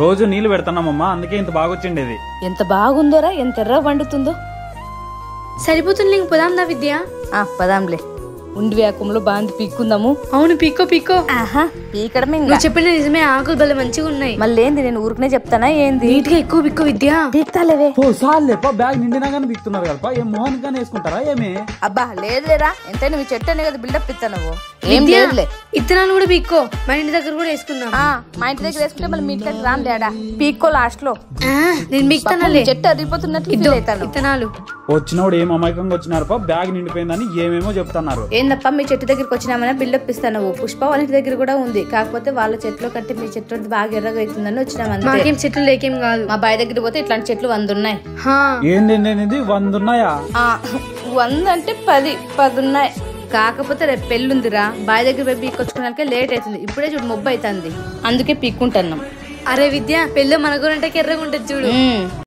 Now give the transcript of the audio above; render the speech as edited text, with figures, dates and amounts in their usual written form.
రోజు నీళ్లు పెడతానమ్మా, అందుకే ఇంత బాగొచ్చిండేది. ఎంత బాగుందోరా, ఎంత ఎర్ర వండుతుందో. సరిపోతుంది, పోదాందా విద్య? పదాంలే, ఉండి వ్యాకంలో బాంది పీక్కుందాము. అవును, పీక్కో పీక్కో. ఆహా, పీకడమే. నువ్వు చెప్పిన నిజమే, ఆకులు భలే మంచిగా ఉన్నాయి. మళ్ళీ ఏంది, నేను ఊరికనే చెప్తానా ఏంది? నీట్ గా ఎక్కువ పిక్కో విద్య. పీక్తాలేవే. బ్యాగ్ నిండినా గానీ పీక్తున్నారు కదా, ఏం మోహన్ గానీ వేసుకుంటారా ఏమి? అబ్బా లేదులేరా, ఎంతైనా మీ చెట్టు అనే కదా బిల్డప్ ఇస్తా. నువ్వు ఏం లేదులే. ఇత్తనాలు కూడా పీక్కో, మన ఇంటి దగ్గర కూడా వేసుకుందాం. మా ఇంటి దగ్గర వేసుకుంటే మళ్ళీ మీ ఇంటికి రాను డాడా. పీక్కో లాస్ట్ లో. నేను పీక్తాను, చెట్టు అరిగిపోతున్నట్లు ఇత్తనాలు. వచ్చినప్పుడు ఏం అమాయకంగా వచ్చినారు, బ్యాగ్ నిండిపోయిందని ఏమేమో చెప్తున్నారు. ఏందప్ప, మీ చెట్టు దగ్గరికి వచ్చినామని బిల్డప్ ఇస్తాను. పుష్ప వాళ్ళ ఇంటి దగ్గర కూడా ఉంది, కాకపోతే వాళ్ళ చెట్లు కంటే మీ చెట్లు బాగా ఎర్రగా అవుతుందని వచ్చినామని. మాకేం చెట్లు లేకేం కాదు. మా బాయ్ దగ్గర పోతే ఇట్లాంటి చెట్లు 100 ఉన్నాయి. ఏంది 100 ఉన్నాయా? 100 అంటే 10 ఉన్నాయి. కాకపోతే రేపు పెళ్ళుందిరా, బాయ్ దగ్గర పోయి పీక్కొచ్చుకోవడానికి లేట్ అవుతుంది. ఇప్పుడే చూడు మొబ్బు అవుతుంది, అందుకే పీక్కుంటున్నాం. అరే విద్య, పెళ్ళి మన గురంటే ఎర్రగా ఉంటుంది చూడు.